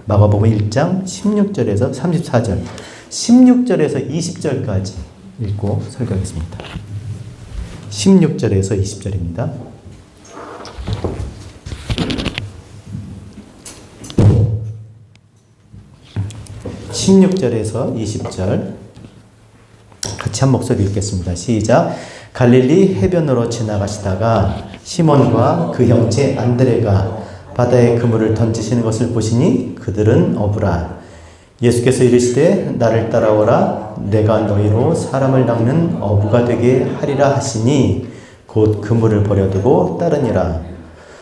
마가복음 1장 16절에서 34절, 16절에서 20절까지 읽고 설교하겠습니다. 16절에서 20절입니다. (16절에서 20절) 같이 한 목소리 읽겠습니다. 시작. 갈릴리 해변으로 지나가시다가 시몬과 그 형제 안드레가 바다에 그물을 던지시는 것을 보시니 그들은 어부라. 예수께서 이르시되 나를 따라오라. 내가 너희로 사람을 낚는 어부가 되게 하리라 하시니 곧 그물을 버려두고 따르니라.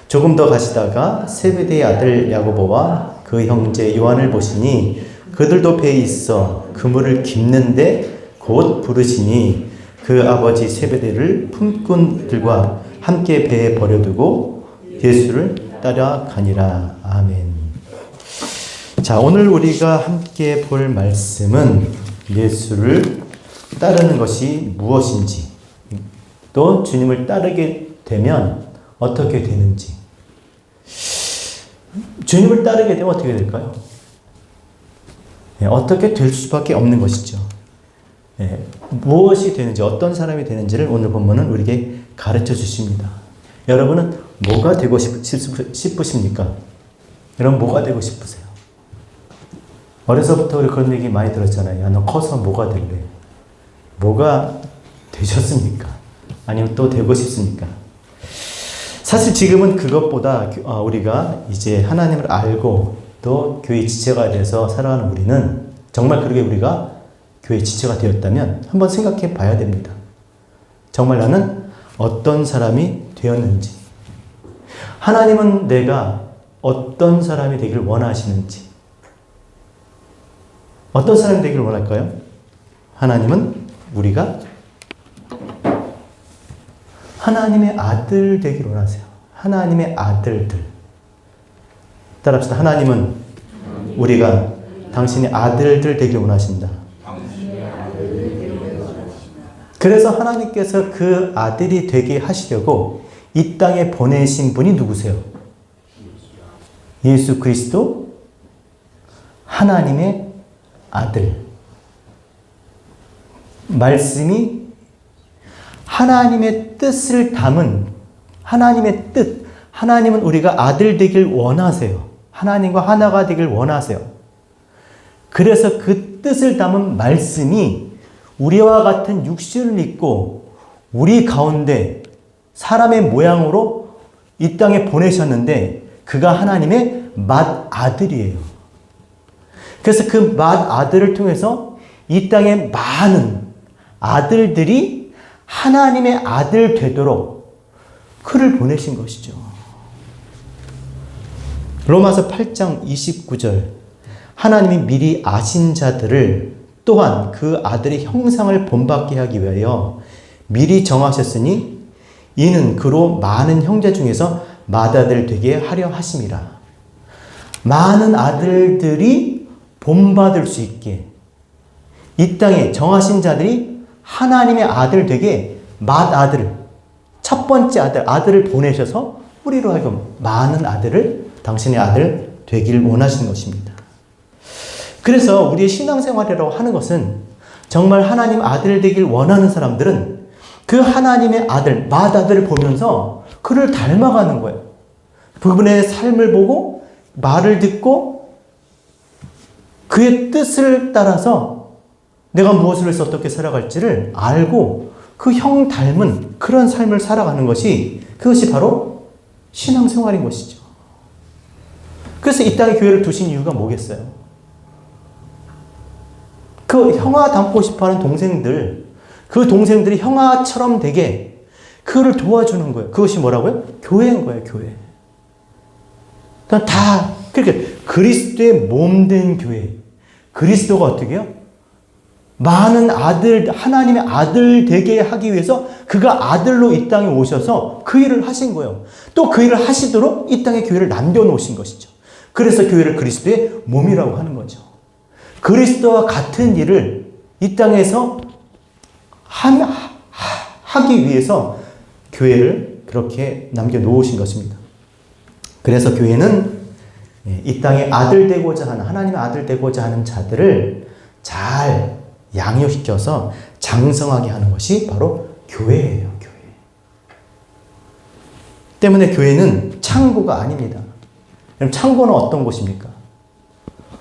조금 더 가시다가 세베대의 아들 야고보와 그 형제 요한을 보시니 그들도 배에 있어 그물을 깁는데 곧 부르시니 그 아버지 세베대를 품꾼들과 함께 배에 버려두고 예수를 따라가니라. 아멘. 자, 오늘 우리가 함께 볼 말씀은 예수를 따르는 것이 무엇인지, 또 주님을 따르게 되면 어떻게 되는지. 주님을 따르게 되면 어떻게 될까요? 어떻게 될 수밖에 없는 것이죠. 무엇이 되는지, 어떤 사람이 되는지를 오늘 본문은 우리에게 가르쳐 주십니다. 여러분은 뭐가 되고 싶으십니까? 여러분 뭐가 되고 싶으세요? 어려서부터 우리 그런 얘기 많이 들었잖아요. 야, 너 커서 뭐가 될래? 뭐가 되셨습니까? 아니면 또 되고 싶습니까? 사실 지금은 그것보다 우리가 이제 하나님을 알고 또 교회 지체가 돼서 살아가는 우리는, 정말 그렇게 우리가 교회 지체가 되었다면 한번 생각해 봐야 됩니다. 정말 나는 어떤 사람이 되었는지, 하나님은 내가 어떤 사람이 되기를 원하시는지, 어떤 사람이 되기를 원할까요? 하나님은 우리가 하나님의 아들 되기를 원하세요. 하나님의 아들들. 따라합시다. 하나님은 우리가 당신의 아들들 되기를 원하신다. 그래서 하나님께서 그 아들이 되게 하시려고 이 땅에 보내신 분이 누구세요? 예수 그리스도, 하나님의 아들. 말씀이 하나님의 뜻을 담은, 하나님의 뜻, 하나님은 우리가 아들 되길 원하세요. 하나님과 하나가 되길 원하세요. 그래서 그 뜻을 담은 말씀이 우리와 같은 육신을 입고 우리 가운데 사람의 모양으로 이 땅에 보내셨는데, 그가 하나님의 맏아들이에요. 그래서 그 맏아들을 통해서 이 땅에 많은 아들들이 하나님의 아들 되도록 그를 보내신 것이죠. 로마서 8장 29절, 하나님이 미리 아신 자들을 또한 그 아들의 형상을 본받게 하기 위하여 미리 정하셨으니 이는 그로 많은 형제 중에서 맏아들 되게 하려 하심이라. 많은 아들들이 본받을 수 있게 이 땅에 정하신 자들이 하나님의 아들 되게 맏아들, 첫 번째 아들을 보내셔서 우리로 하여금 많은 아들을 당신의 아들 되길 원하시는 것입니다. 그래서 우리의 신앙생활이라고 하는 것은, 정말 하나님 아들 되길 원하는 사람들은 그 하나님의 아들, 맏아들을 보면서 그를 닮아가는 거예요. 그분의 삶을 보고 말을 듣고 그의 뜻을 따라서 내가 무엇을 해서 어떻게 살아갈지를 알고 그 형 닮은 그런 삶을 살아가는 것이, 그것이 바로 신앙생활인 것이죠. 그래서 이 땅에 교회를 두신 이유가 뭐겠어요? 그 형아 닮고 싶어하는 동생들, 그 동생들이 형아처럼 되게 그를 도와주는 거예요. 그것이 뭐라고요? 교회인 거예요, 교회. 다 그렇게 그리스도의 몸된 교회. 그리스도가 어떻게 해요? 많은 아들, 하나님의 아들 되게 하기 위해서 그가 아들로 이 땅에 오셔서 그 일을 하신 거예요. 또 그 일을 하시도록 이 땅에 교회를 남겨놓으신 것이죠. 그래서 교회를 그리스도의 몸이라고 하는 거죠. 그리스도와 같은 일을 이 땅에서 하기 위해서 교회를 그렇게 남겨놓으신 것입니다. 그래서 교회는 이 땅의 아들 되고자 하는, 하나님의 아들 되고자 하는 자들을 잘 양육시켜서 장성하게 하는 것이 바로 교회예요, 교회. 때문에 교회는 창고가 아닙니다. 그럼 창고는 어떤 곳입니까?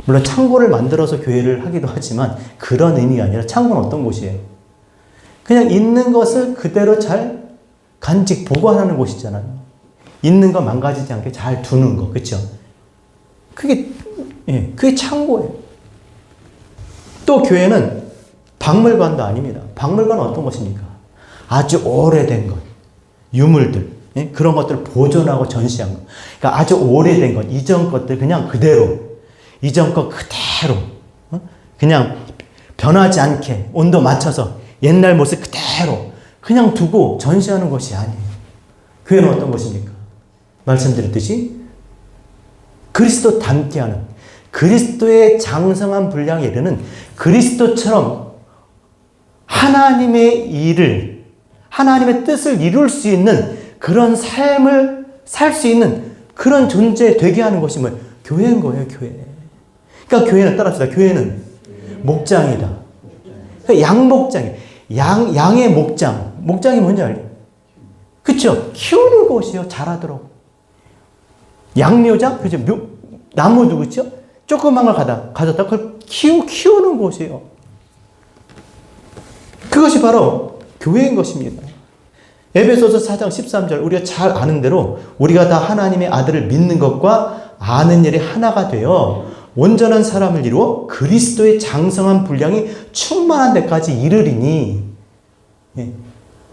물론 창고를 만들어서 교회를 하기도 하지만 그런 의미가 아니라 창고는 어떤 곳이에요? 그냥 있는 것을 그대로 잘 간직 보관하는 곳이잖아요. 있는 거 망가지지 않게 잘 두는 거, 그렇죠? 그게 창고예요. 또 교회는 박물관도 아닙니다. 박물관은 어떤 것입니까? 아주 오래된 것, 유물들, 그런 것들을 보존하고 전시한 것. 그러니까 아주 오래된 것, 이전 것들 그냥 그대로, 이전 것 그대로, 그냥 변하지 않게 온도 맞춰서 옛날 모습 그대로 그냥 두고 전시하는 것이 아니에요. 교회는 어떤 것입니까? 말씀드렸듯이 그리스도 닮게 하는, 그리스도의 장성한 분량에 이르는 그리스도처럼 하나님의 일을, 하나님의 뜻을 이룰 수 있는 그런 삶을 살 수 있는 그런 존재 되게 하는 것이 뭐예요? 교회인 거예요, 교회. 그러니까 교회는, 따라합시다. 교회는 목장이다. 그러니까 양목장이에요. 양의 목장. 목장이 뭔지 알죠? 그쵸? 키우는 곳이요. 자라도록. 양묘장? 그죠? 나무도 그쵸? 조그만 걸 가졌다. 그걸 키우는 곳이에요. 그것이 바로 교회인 것입니다. 에베소서 4장 13절, 우리가 잘 아는 대로 우리가 다 하나님의 아들을 믿는 것과 아는 일이 하나가 되어 온전한 사람을 이루어 그리스도의 장성한 분량이 충만한 데까지 이르리니.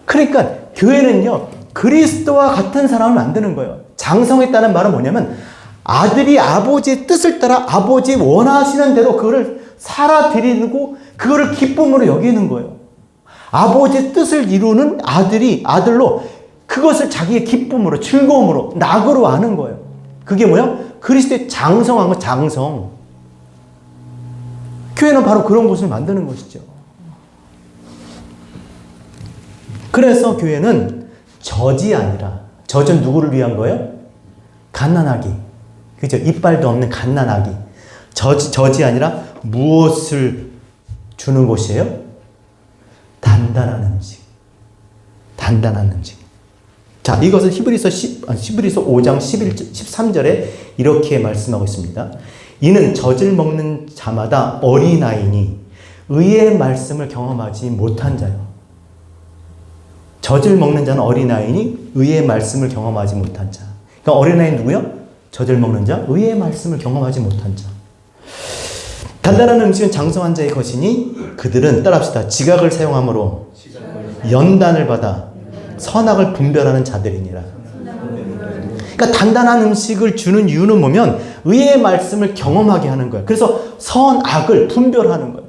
그러니까 교회는요, 그리스도와 같은 사람을 만드는 거예요. 장성했다는 말은 뭐냐면 아들이 아버지의 뜻을 따라 아버지 원하시는 대로 그거를 살아드리고 그거를 기쁨으로 여기는 거예요. 아버지의 뜻을 이루는 아들로 그것을 자기의 기쁨으로, 즐거움으로, 낙으로 아는 거예요. 그게 뭐야? 그리스도의 장성한 거, 장성. 교회는 바로 그런 곳을 만드는 것이죠. 그래서 교회는 젖이 아니라, 젖은 누구를 위한 거예요? 갓난아기. 그죠? 이빨도 없는 갓난아기. 젖이 아니라 무엇을 주는 곳이에요? 단단한 음식. 단단한 음식. 자, 이것을 히브리서 5장 13절에 이렇게 말씀하고 있습니다. 이는 젖을 먹는 자마다 어린아이니 의의 말씀을 경험하지 못한 자요. 젖을 먹는 자는 어린아이니 의의 말씀을 경험하지 못한 자. 그러니까 어린아이는 누구요? 젖을 먹는 자, 의의 말씀을 경험하지 못한 자. 단단한 음식은 장성한 자의 것이니 그들은, 따라합시다, 지각을 사용함으로 연단을 받아 선악을 분별하는 자들이니라. 그러니까 단단한 음식을 주는 이유는 뭐냐면 의의 말씀을 경험하게 하는 거예요. 그래서 선악을 분별하는 거예요.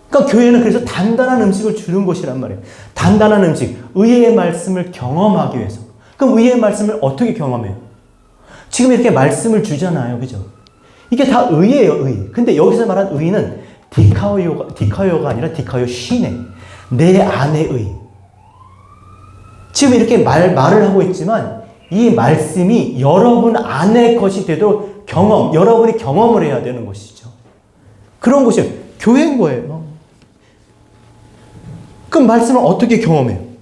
그러니까 교회는 그래서 단단한 음식을 주는 곳이란 말이에요. 단단한 음식, 의의 말씀을 경험하기 위해서. 그럼 의의 말씀을 어떻게 경험해요? 지금 이렇게 말씀을 주잖아요. 그죠? 이게 다 의예요, 의. 근데 여기서 말한 의는 디카요가 아니라 디카요 시네. 내 안의 의. 지금 이렇게 말을 하고 있지만 이 말씀이 여러분 안의 것이 되도록 여러분이 경험을 해야 되는 것이죠. 그런 것이 교회인 거예요. 그럼 말씀을 어떻게 경험해요?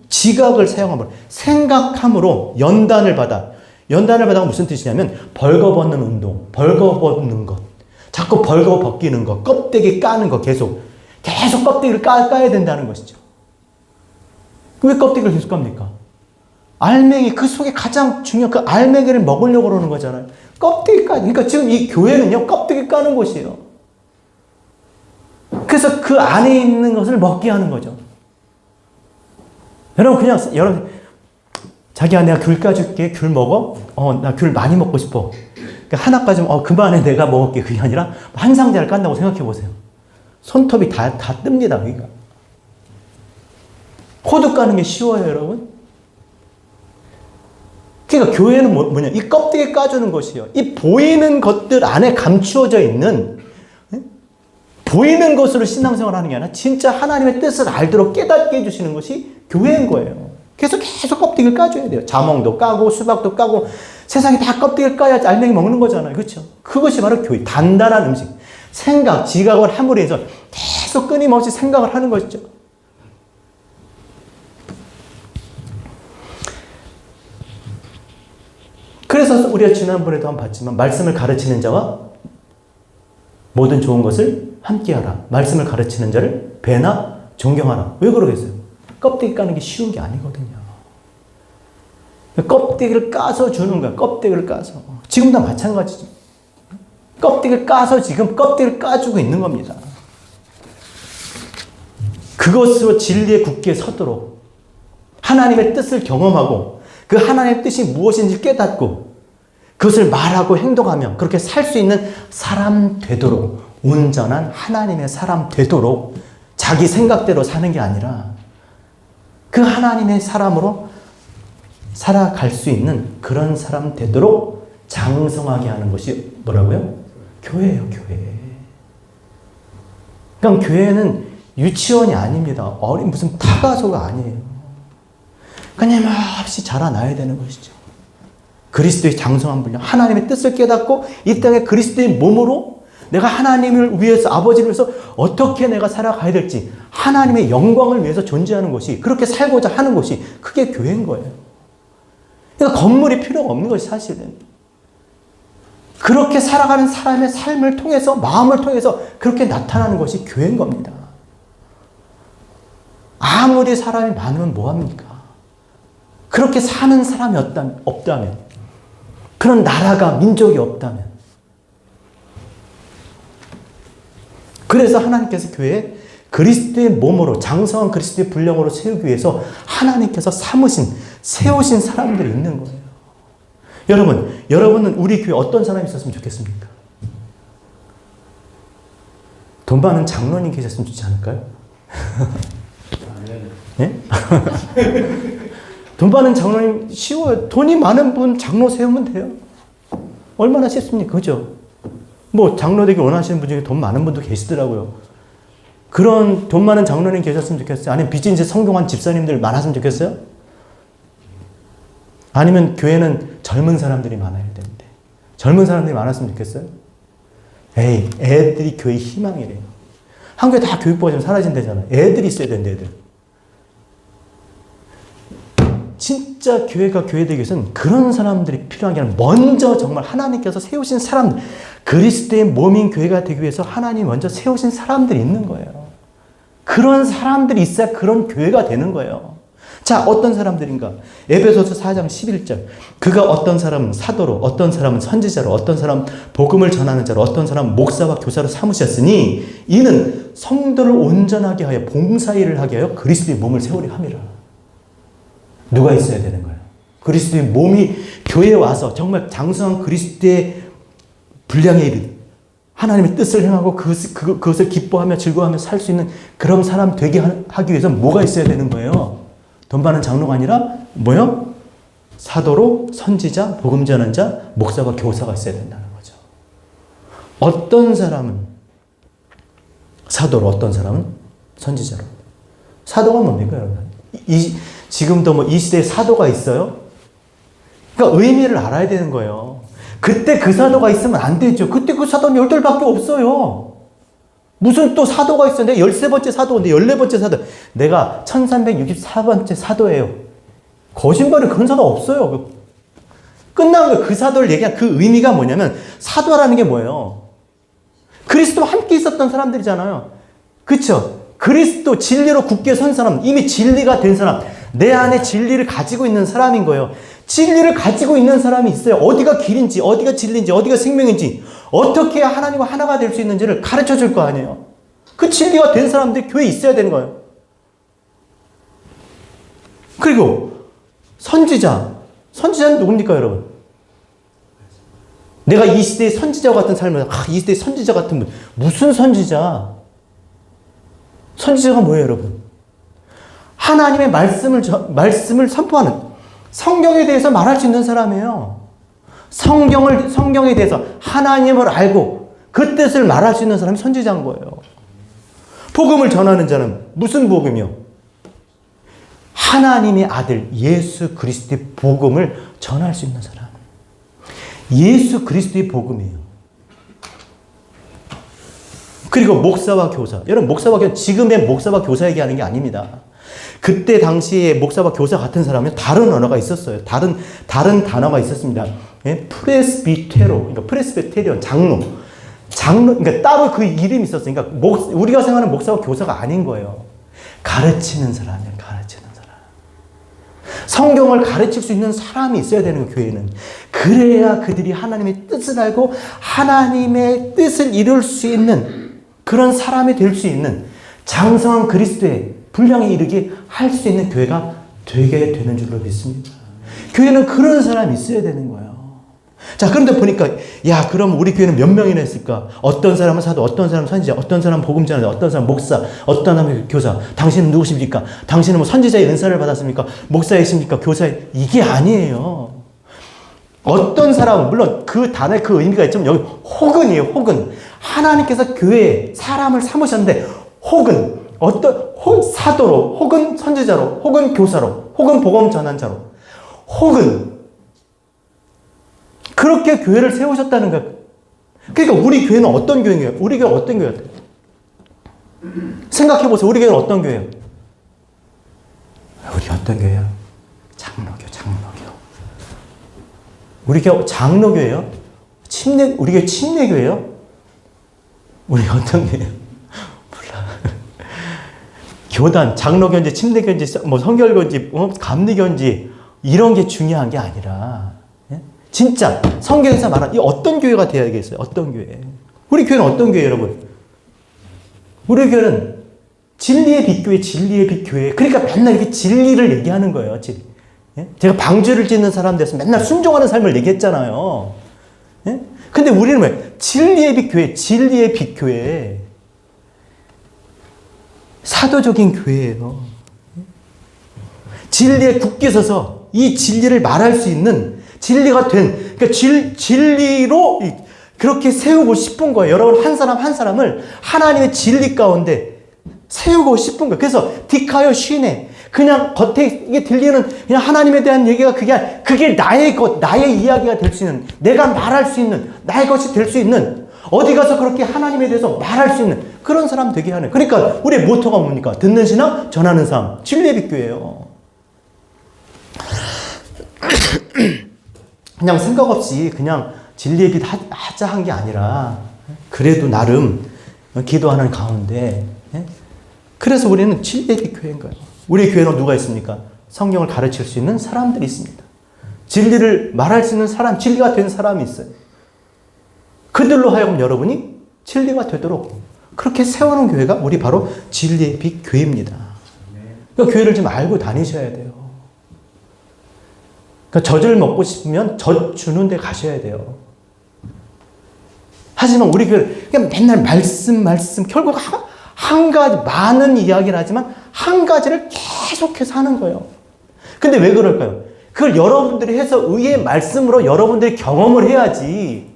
지각을 사용함으로, 생각함으로 연단을 받아. 연단을 받아가 무슨 뜻이냐면 벌거벗는 운동, 벌거벗는 것, 자꾸 벌거벗기는 것, 껍데기 까는 것, 계속 껍데기를 까야 된다는 것이죠. 왜 껍데기를 계속 깝니까? 알맹이, 그 속에 가장 중요한 그 알맹이를 먹으려고 그러는 거잖아요. 껍데기까지. 그러니까 지금 이 교회는요, 껍데기 까는 곳이에요. 그래서 그 안에 있는 것을 먹게 하는 거죠. 여러분 자기야, 내가 귤 까줄게. 귤 먹어? 나 귤 많이 먹고 싶어. 그러니까 하나 까주면 그만해, 내가 먹을게. 그게 아니라 한 상자를 깐다고 생각해 보세요. 손톱이 다 뜹니다. 그러니까 호두 까는 게 쉬워요, 여러분. 그러니까 교회는 뭐냐? 이 껍데기 까주는 것이에요. 이 보이는 것들 안에 감추어져 있는, 보이는 것으로 신앙생활을 하는 게 아니라 진짜 하나님의 뜻을 알도록 깨닫게 해주시는 것이 교회인 거예요. 계속 껍데기를 까줘야 돼요. 자몽도 까고 수박도 까고 세상에 다 껍데기를 까야 알맹이 먹는 거잖아요. 그렇죠? 그것이 바로 교회. 단단한 음식. 생각, 지각을 함으로 해서 계속 끊임없이 생각을 하는 것이죠. 그래서 우리가 지난번에도 한번 봤지만 말씀을 가르치는 자와 모든 좋은 것을 함께하라. 말씀을 가르치는 자를 배나 존경하라. 왜 그러겠어요? 껍데기 까는 게 쉬운 게 아니거든요. 껍데기를 까서 주는 거야. 껍데기를 까서. 지금도 마찬가지죠. 껍데기를 까서 지금 껍데기를 까주고 있는 겁니다. 그것으로 진리에 굳게 서도록 하나님의 뜻을 경험하고 그 하나님의 뜻이 무엇인지 깨닫고 그것을 말하고 행동하며 그렇게 살 수 있는 사람 되도록, 온전한 하나님의 사람 되도록 자기 생각대로 사는 게 아니라 그 하나님의 사람으로 살아갈 수 있는 그런 사람 되도록 장성하게 하는 것이 뭐라고요? 교회예요, 교회. 그러니까 교회는 유치원이 아닙니다. 어린 무슨 타가소가 아니에요. 끊임없이 자라나야 되는 것이죠. 그리스도의 장성한 분량, 하나님의 뜻을 깨닫고 이 땅에 그리스도의 몸으로 내가 하나님을 위해서, 아버지를 위해서 어떻게 내가 살아가야 될지 하나님의 영광을 위해서 존재하는 것이, 그렇게 살고자 하는 것이 그게 교회인 거예요. 그러니까 건물이 필요가 없는 것이 사실은. 그렇게 살아가는 사람의 삶을 통해서, 마음을 통해서 그렇게 나타나는 것이 교회인 겁니다. 아무리 사람이 많으면 뭐합니까? 그렇게 사는 사람이 없다면, 그런 나라가, 민족이 없다면. 그래서 하나님께서 교회에 그리스도의 몸으로, 장성한 그리스도의 분량으로 세우기 위해서 하나님께서 세우신 사람들이 있는 거예요. 여러분은 우리 교회에 어떤 사람이 있었으면 좋겠습니까? 돈 많은 장로님 계셨으면 좋지 않을까요? 네? 돈 많은 장로님 쉬워요. 돈이 많은 분 장로 세우면 돼요. 얼마나 쉽습니까? 그죠? 뭐 장로 되기 원하시는 분 중에 돈 많은 분도 계시더라고요. 그런 돈 많은 장로님 계셨으면 좋겠어요? 아니면 비즈니스 성공한 집사님들 많았으면 좋겠어요? 아니면 교회는 젊은 사람들이 많아야 되는데 젊은 사람들이 많았으면 좋겠어요? 에이, 애들이 교회 희망이래요. 한국에 다 교육부가 좀 사라진대잖아요. 애들이 있어야 되는데 애들. 진짜 교회가 교회되기 위해서는 그런 사람들이 필요한 게 아니라 먼저 정말 하나님께서 세우신 사람들, 그리스도의 몸인 교회가 되기 위해서 하나님이 먼저 세우신 사람들이 있는 거예요. 그런 사람들이 있어야 그런 교회가 되는 거예요. 자, 어떤 사람들인가? 에베소서 4장 11절. 그가 어떤 사람은 사도로, 어떤 사람은 선지자로, 어떤 사람은 복음을 전하는 자로, 어떤 사람은 목사와 교사로 삼으셨으니 이는 성도를 온전하게 하여 봉사일을 하게 하여 그리스도의 몸을 세우려 함이라. 누가 있어야 되는 거예요? 그리스도의 몸이 교회에 와서 정말 장성한 그리스도의 분량에 이르는 하나님의 뜻을 행하고 그것을 기뻐하며 즐거워하며 살 수 있는 그런 사람 되게 하기 위해서 뭐가 있어야 되는 거예요? 돈 많은 장로가 아니라 뭐요? 사도로, 선지자, 복음 전하는 자, 목사와 교사가 있어야 된다는 거죠. 어떤 사람은 사도로, 어떤 사람은 선지자로. 사도가 뭡니까, 여러분? 지금도 뭐 이 시대에 사도가 있어요? 그러니까 의미를 알아야 되는 거예요. 그때 그 사도가 있으면 안 되죠. 그때 그 사도는 10돌밖에 없어요. 무슨 또 사도가 있어. 내가 13번째 사도인데 14번째 사도. 내가 1364번째 사도예요. 거짓말은 그런 사도 없어요. 끝난 거예요. 그 사도를 얘기한 그 의미가 뭐냐면 사도라는 게 뭐예요? 그리스도와 함께 있었던 사람들이잖아요. 그렇죠? 그리스도 진리로 굳게 선 사람, 이미 진리가 된 사람, 내 안에 진리를 가지고 있는 사람인 거예요. 진리를 가지고 있는 사람이 있어요. 어디가 길인지, 어디가 진리인지, 어디가 생명인지, 어떻게 해야 하나님과 하나가 될 수 있는지를 가르쳐 줄 거 아니에요. 그 진리가 된 사람들이 교회에 있어야 되는 거예요. 그리고 선지자는 누굽니까, 여러분? 내가 이 시대의 선지자와 같은 삶을, 이 시대의 선지자 같은 분, 무슨 선지자? 선지자가 뭐예요, 여러분? 하나님의 말씀을 선포하는, 성경에 대해서 말할 수 있는 사람이에요. 성경에 대해서 하나님을 알고 그 뜻을 말할 수 있는 사람이 선지자인 거예요. 복음을 전하는 자는 무슨 복음이요? 하나님의 아들 예수 그리스도의 복음을 전할 수 있는 사람. 예수 그리스도의 복음이에요. 그리고 목사와 교사. 여러분, 목사와 교사, 지금의 목사와 교사 얘기하는 게 아닙니다. 그때 당시에 목사와 교사 같은 사람은 다른 언어가 있었어요. 다른 단어가 있었습니다. 예? 프레스비테로, 그러니까 프레스비테리온, 장로, 그러니까 따로 그 이름이 있었어요. 그러니까 우리가 생각하는 목사와 교사가 아닌 거예요. 가르치는 사람이에요. 가르치는 사람. 성경을 가르칠 수 있는 사람이 있어야 되는 거예요, 교회는. 그래야 그들이 하나님의 뜻을 알고 하나님의 뜻을 이룰 수 있는 그런 사람이 될 수 있는 장성한 그리스도의 분량에 이르게 할 수 있는 교회가 되게 되는 줄로 믿습니다. 교회는 그런 사람이 있어야 되는 거예요. 자, 그런데 보니까, 야, 그럼 우리 교회는 몇 명이나 있을까? 어떤 사람은 사도, 어떤 사람은 선지자, 어떤 사람은 복음자나, 어떤 사람은 목사, 어떤 사람은 교사. 당신은 누구십니까? 당신은 뭐 선지자의 은사를 받았습니까? 목사이십니까? 교사의. 이게 아니에요. 어떤 사람은, 물론 그 단어에 그 의미가 있지만, 여기 혹은이에요, 혹은. 하나님께서 교회에 사람을 삼으셨는데, 혹은, 사도로, 혹은 선지자로, 혹은 교사로, 혹은 복음 전환자로, 혹은, 그렇게 교회를 세우셨다는 거예요. 그러니까 우리 교회는 어떤 교회예요? 우리 교회는 어떤 교회예요? 생각해보세요. 우리 교회는 어떤 교회예요? 우리 어떤 교회예요? 장로교. 우리 교회 장로교예요? 우리 교회 침례교예요? 우리 어떤 교회예요? 몰라. 교단, 장로교인지 침례교인지 뭐 성결교인지 감리교인지 이런 게 중요한 게 아니라 진짜 성경에서 말하는 이 어떤 교회가 되어야겠어요? 어떤 교회? 우리 교회는 어떤 교회예요, 여러분? 우리 교회는 진리의 빛교회, 진리의 빛교회. 그러니까 맨날 이렇게 진리를 얘기하는 거예요. 진리. 예? 제가 방주를 짓는 사람 돼서 맨날 순종하는 삶을 얘기했잖아요. 예? 근데 우리는 왜? 진리의 빛교회, 진리의 빛교회. 사도적인 교회예요. 진리에 굳게 서서 이 진리를 말할 수 있는 진리가 된, 그러니까 진리로 그렇게 세우고 싶은 거예요. 여러분, 한 사람 한 사람을 하나님의 진리 가운데 세우고 싶은 거예요. 그래서 디카요 쉬네. 그냥 겉에 이게 들리는 그냥 하나님에 대한 얘기가 그게 나의 것, 나의 이야기가 될 수 있는, 내가 말할 수 있는, 나의 것이 될 수 있는, 어디 가서 그렇게 하나님에 대해서 말할 수 있는 그런 사람 되게 하는. 그러니까 우리의 모토가 뭡니까? 듣는 신앙, 전하는 삶. 진리의 빛교회예요. 그냥 생각 없이 그냥 진리의 빛 하자 한 게 아니라 그래도 나름 기도하는 가운데 그래서 우리는 진리의 빛 교회인 거예요. 우리 교회는 누가 있습니까? 성경을 가르칠 수 있는 사람들이 있습니다. 진리를 말할 수 있는 사람, 진리가 된 사람이 있어요. 그들로 하여금 여러분이 진리가 되도록 그렇게 세우는 교회가 우리 바로 진리의 빛 교회입니다. 그러니까 교회를 좀 알고 다니셔야 돼요. 그러니까 젖을 먹고 싶으면 젖 주는 데 가셔야 돼요. 하지만 우리 그냥 맨날 말씀 결국 한 가지 많은 이야기를 하지만 한 가지를 계속해서 하는 거예요. 근데 왜 그럴까요? 그걸 여러분들이 해서 의의 말씀으로 여러분들이 경험을 해야지.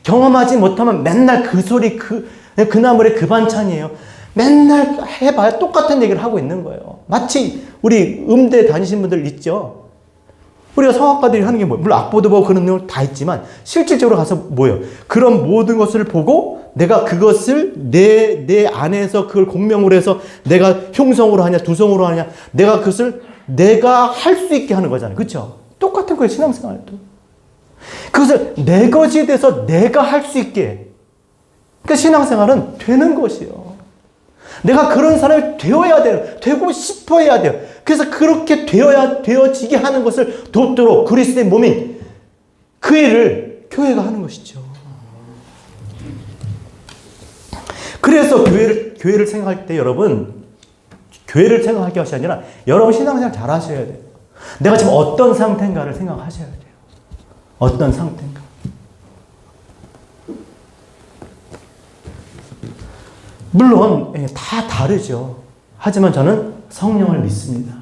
경험하지 못하면 맨날 그 소리 그 나물의 그 반찬이에요. 맨날 해봐야 똑같은 얘기를 하고 있는 거예요. 마치 우리 음대 다니신 분들 있죠. 우리가 성악가들이 하는 게 뭐예요? 물론 악보도 보고 그런 내용 다 있지만 실질적으로 가서 뭐예요? 그런 모든 것을 보고 내가 그것을 내 안에서 그걸 공명으로 해서 내가 흉성으로 하냐 두성으로 하냐 내가 그것을 내가 할 수 있게 하는 거잖아요. 그렇죠? 똑같은 거예요. 신앙생활도. 그것을 내 것이 돼서 내가 할 수 있게. 그러니까 신앙생활은 되는 것이에요. 내가 그런 사람이 되어야 돼요. 되고 싶어 해야 돼요. 그래서 그렇게 되어지게 하는 것을 돕도록 그리스도의 몸인 그 일을 교회가 하는 것이죠. 그래서 교회를 생각할 때 여러분, 교회를 생각할 것이 아니라 여러분 신앙생활 잘 하셔야 돼요. 내가 지금 어떤 상태인가를 생각하셔야 돼요. 어떤 상태인가. 물론 다 다르죠. 하지만 저는 성령을 믿습니다.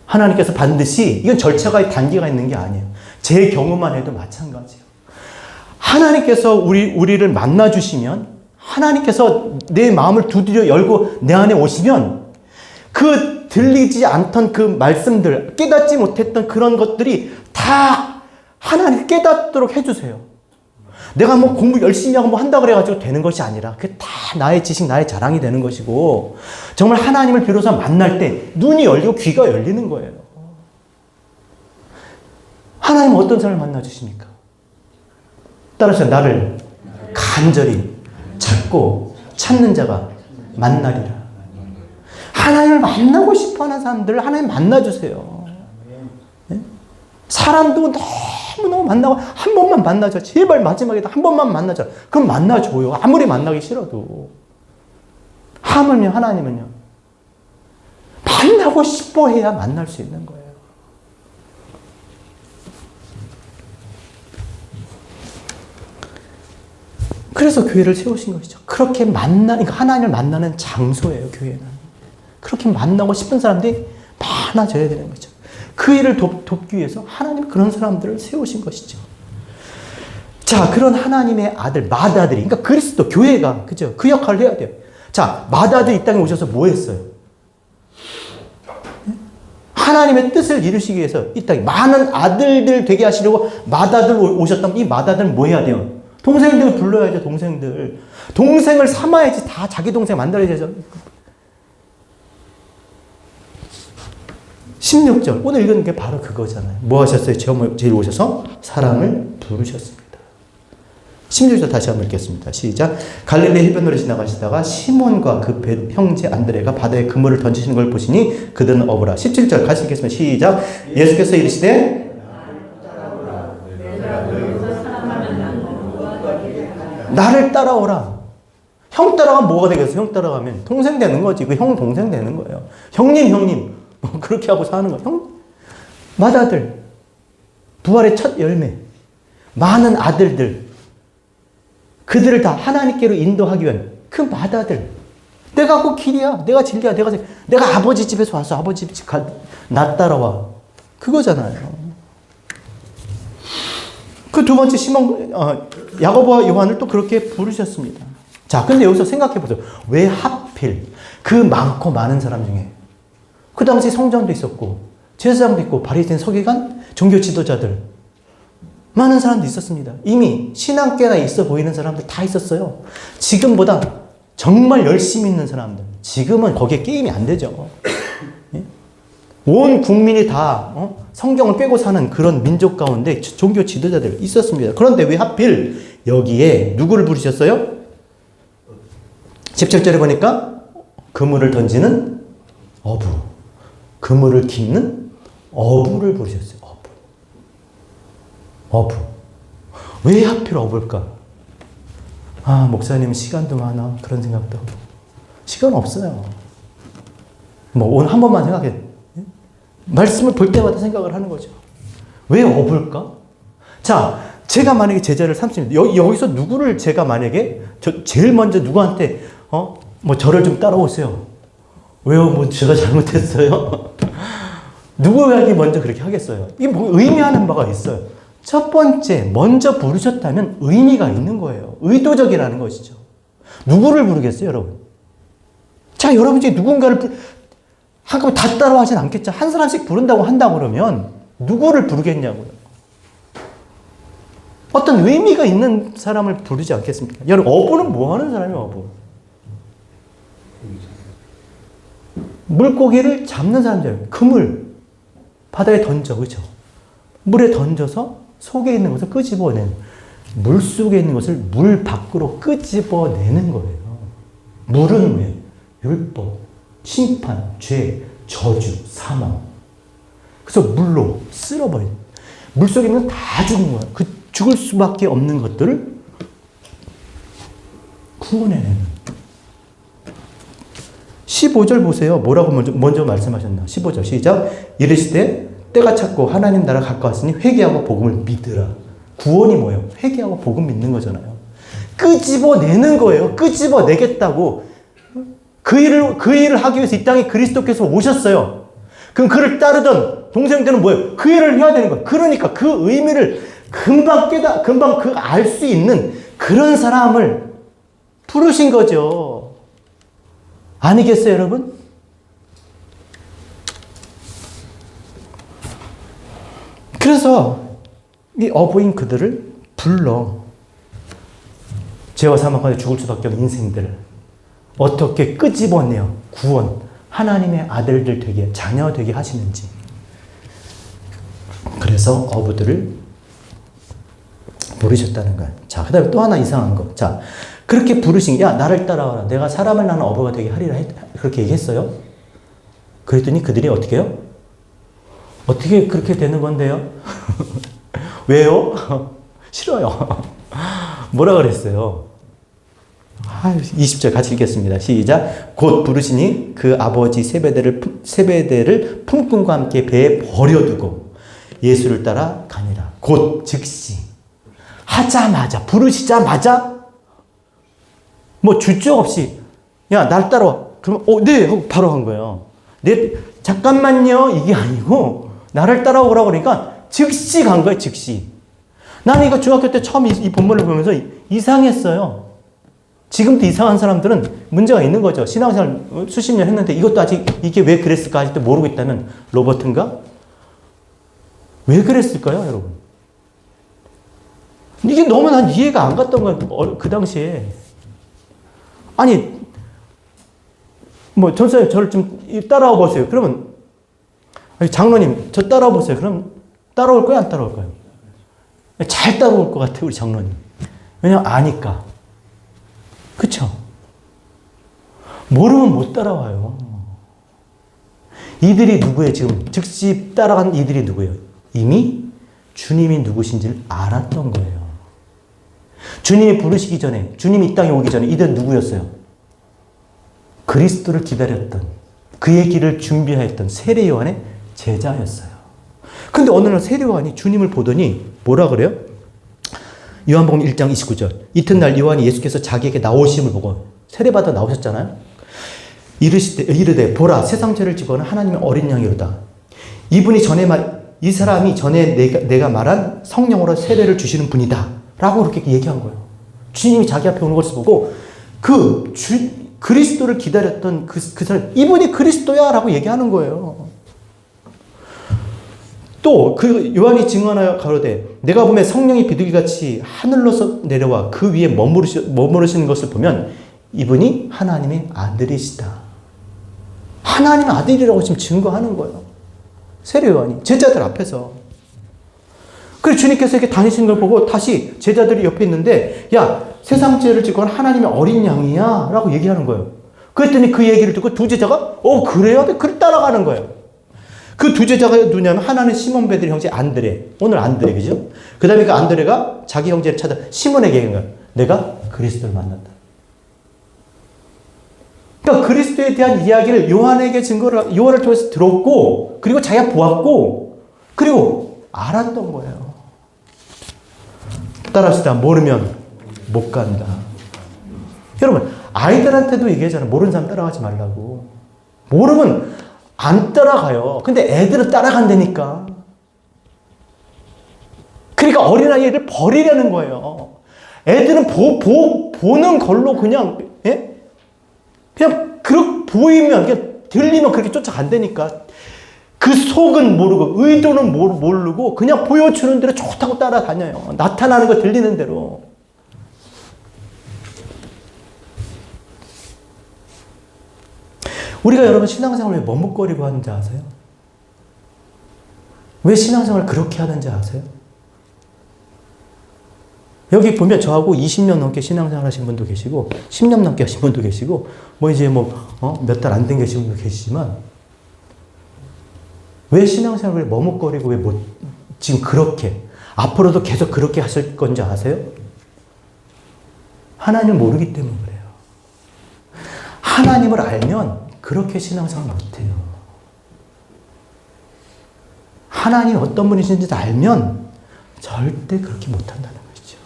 하나님께서 반드시 이건 절차가 단계가 있는 게 아니에요. 제 경우만 해도 마찬가지예요. 하나님께서 우리를 만나 주시면 하나님께서 내 마음을 두드려 열고 내 안에 오시면 그 들리지 않던 그 말씀들, 깨닫지 못했던 그런 것들이 다 하나님 깨닫도록 해주세요. 내가 뭐 공부 열심히 하고 뭐 한다 그래가지고 되는 것이 아니라 그게 다 나의 지식, 나의 자랑이 되는 것이고 정말 하나님을 비로소 만날 때 눈이 열리고 귀가 열리는 거예요. 하나님은 어떤 사람을 만나주십니까? 따라서 나를 간절히 찾고 찾는 자가 만나리라. 하나님을 만나고 싶어하는 사람들을 하나님 만나주세요. 네? 사람도 너무너무 만나고 한 번만 만나자. 제발 마지막에도 한 번만 만나자. 그럼 만나줘요. 아무리 만나기 싫어도. 하물며 하나님은요. 만나고 싶어 해야 만날 수 있는 거예요. 그래서 교회를 세우신 것이죠. 그렇게 그러니까 하나님을 만나는 장소예요, 교회는. 그렇게 만나고 싶은 사람들이 많아져야 되는 거죠. 그 일을 돕기 위해서 하나님 그런 사람들을 세우신 것이죠. 자, 그런 하나님의 아들, 맏아들이, 그러니까 그리스도, 교회가, 그죠? 그 역할을 해야 돼요. 자, 맏아들이 이 땅에 오셔서 뭐 했어요? 하나님의 뜻을 이루시기 위해서 이 땅에 많은 아들들 되게 하시려고 맏아들 오셨다면 이 맏아들은 뭐 해야 돼요? 동생들 불러야죠, 동생들. 동생을 삼아야지 다 자기 동생 만들어야죠. 16절. 오늘 읽은 게 바로 그거잖아요. 뭐 하셨어요? 제일 오셔서 사랑을 부르셨습니다. 16절 다시 한번 읽겠습니다. 시작. 갈릴리 해변으로 지나가시다가 시몬과 그 형제 안드레가 바다에 그물을 던지시는 걸 보시니 그들은 어부라. 17절 같이 읽겠습니다. 시작. 예수께서 이르시되 나를 따라오라. 형 따라가면 뭐가 되겠어? 형 따라가면 동생 되는 거지. 그 형 동생 되는 거예요. 형님. 뭐 그렇게 하고 사는 거예요. 형, 맏아들, 부활의 첫 열매, 많은 아들들, 그들을 다 하나님께로 인도하기 위한 그 맏아들. 내가 그 길이야. 내가 진리야. 내가 아버지 집에서 왔어. 아버지 집 나 따라와. 그거잖아요. 그 두 번째 야고보와 요한을 또 그렇게 부르셨습니다. 자, 근데 여기서 생각해 보세요. 왜 하필 그 많고 많은 사람 중에 그 당시 성전도 있었고 제사장도 있고 바리새인 서기관 종교 지도자들 많은 사람도 있었습니다. 이미 신앙계나 있어 보이는 사람들 다 있었어요. 지금보다 정말 열심히 있는 사람들. 지금은 거기에 게임이 안 되죠. 온 국민이 다 성경을 빼고 사는 그런 민족 가운데 종교 지도자들 있었습니다. 그런데 왜 하필 여기에 누구를 부르셨어요? 17절에 보니까 그물을 던지는 어부, 그물을 깃는 어부를 부르셨어요. 어부. 왜 하필 어부일까? 아, 목사님 시간도 많아. 그런 생각도. 시간 없어요. 뭐 오늘 한 번만 생각해. 말씀을 볼 때마다 생각을 하는 거죠. 왜 어부일까? 자, 제가 만약에 제자를 삼습니다. 여기서 누구를 제가 만약에 제일 먼저 누구한테 뭐 저를 좀 따라오세요. 왜요? 뭐 제가 잘못했어요? 누구에게 먼저 그렇게 하겠어요? 이게 뭐 의미하는 바가 있어요. 첫 번째, 먼저 부르셨다면 의미가 있는 거예요. 의도적이라는 것이죠. 누구를 부르겠어요, 여러분? 자, 여러분 중에 누군가를 한꺼번에 다 따라하진 않겠죠. 한 사람씩 부른다고 한다 그러면 누구를 부르겠냐고요. 어떤 의미가 있는 사람을 부르지 않겠습니까? 여러분, 어부는 뭐 하는 사람이에요, 어부? 물고기를 잡는 사람들이에요. 그물 바다에 던져, 그렇죠? 물에 던져서 속에 있는 것을 끄집어내는, 물 속에 있는 것을 물 밖으로 끄집어내는 거예요. 물은 왜? 율법, 심판, 죄, 저주, 사망. 그래서 물로 쓸어버린. 물 속에 있는 다 죽은 거야. 그 죽을 수밖에 없는 것들을 구원해내는. 15절 보세요. 뭐라고 먼저 말씀하셨나? 15절 시작. 이르시되 때가 찼고 하나님 나라 가까웠으니 회개하고 복음을 믿으라. 구원이 뭐예요? 회개하고 복음 믿는 거잖아요. 끄집어내는 거예요. 끄집어내겠다고. 그 일을 하기 위해서 이 땅에 그리스도께서 오셨어요. 그럼 그를 따르던 동생들은 뭐예요? 그 일을 해야 되는 거예요. 그러니까 그 의미를 금방 그 알 수 있는 그런 사람을 부르신 거죠. 아니겠어요, 여러분? 그래서 이 어부인 그들을 불러. 죄와 사망 가운데 죽을 수밖에 없는 인생들을 어떻게 끄집어내어 구원, 하나님의 아들들 되게, 자녀 되게 하시는지. 그래서 어부들을 부르셨다는 거예요. 자, 그 다음에 또 하나 이상한 거. 자, 그렇게 부르신, 야, 나를 따라와라. 내가 사람을 낳는 어부가 되게 하리라. 그렇게 얘기했어요. 그랬더니 그들이 어떻게 해요? 어떻게 그렇게 되는 건데요? 왜요? 싫어요. 뭐라 그랬어요? 20절 같이 읽겠습니다. 시작. 곧 부르시니 그 아버지 세베대를 품꾼과 함께 배에 버려두고 예수를 따라 가니라. 곧 즉시 하자마자, 부르시자마자 뭐 주저 없이, 야, 날 따라와. 그러면 네 하고 바로 간 거예요. 네, 잠깐만요, 이게 아니고 나를 따라오라고 그러니까 즉시 간 거예요. 즉시. 나는 이거 중학교 때 처음 이 본문을 보면서 이상했어요. 지금도 이상한 사람들은 문제가 있는 거죠. 신앙생활 수십 년 했는데 이것도 아직 이게 왜 그랬을까 아직도 모르고 있다면 로버트인가? 왜 그랬을까요, 여러분? 이게 너무 난 이해가 안 갔던 거예요. 그 당시에. 아니, 뭐 전사님 저를 좀 따라와 보세요. 그러면 장로님 저 따라와 보세요. 그럼 따라올 거예요, 안 따라올 거예요? 잘 따라올 것 같아요, 우리 장로님. 왜냐면 아니까. 그쵸? 모르면 못 따라와요. 이들이 누구예요? 지금 즉시 따라간 이들이 누구예요? 이미 주님이 누구신지를 알았던 거예요. 주님이 부르시기 전에, 주님이 이 땅에 오기 전에 이들은 누구였어요? 그리스도를 기다렸던, 그의 길을 준비하였던 세례 요한의 제자였어요. 근데 어느 날 세례 요한이 주님을 보더니 뭐라 그래요? 요한복음 1장 29절. 이튿날 요한이 예수께서 자기에게 나오심을 보고 세례받아 나오셨잖아요. 이르되 보라, 세상 죄를 지고는 하나님의 어린 양이로다. 이 사람이 전에 내가 말한 성령으로 세례를 주시는 분이다 라고 그렇게 얘기한 거예요. 주님이 자기 앞에 오는 것을 보고 그리스도를 기다렸던 그 사람, 이분이 그리스도야 라고 얘기하는 거예요. 또 그 요한이 증언하여 가로되 내가 보면 성령이 비둘기같이 하늘로서 내려와 그 위에 머무르시는 것을 보면 이분이 하나님의 아들이시다. 하나님의 아들이라고 지금 증거하는 거예요. 세례 요한이 제자들 앞에서. 그래서 주님께서 이렇게 다니시는 걸 보고 다시 제자들이 옆에 있는데, 야, 세상 죄를 짓고 하나님의 어린 양이야 라고 얘기하는 거예요. 그랬더니 그 얘기를 듣고 두 제자가 그래요? 그래 따라가는 거예요. 그 두 제자가 누구냐면 하나는 시몬 베드로 형제 안드레. 오늘 안드레, 그죠? 그 다음에 그 안드레가 자기 형제를 찾아 시몬에게 얘기한 거예요. 내가 그리스도를 만났다. 그러니까 그리스도에 대한 이야기를 요한을 통해서 들었고, 그리고 자기가 보았고, 그리고 알았던 거예요. 따라합시다. 모르면 못 간다. 여러분, 아이들한테도 얘기하잖아요. 모르는 사람 따라가지 말라고. 모르면 안 따라가요. 근데 애들은 따라간다니까. 그러니까 어린아이를 버리려는 거예요. 애들은 보는 걸로 그냥, 예? 그냥 보이면, 그냥 들리면 그렇게 쫓아간다니까. 그 속은 모르고, 의도는 모르고, 그냥 보여주는 대로 좋다고 따라다녀요. 나타나는 거 들리는 대로. 우리가 여러분 신앙생활을 왜 머뭇거리고 하는지 아세요? 왜 신앙생활을 그렇게 하는지 아세요? 여기 보면 저하고 20년 넘게 신앙생활 하신 분도 계시고 10년 넘게 하신 분도 계시고 이제 몇 달 안 된 계신 분도 계시지만 왜 신앙생활을 머뭇거리고 지금 그렇게 앞으로도 계속 그렇게 하실 건지 아세요? 하나님을 모르기 때문에 그래요. 하나님을 알면 그렇게 신앙생활 못해요. 하나님 어떤 분이신지 알면 절대 그렇게 못한다는 거죠.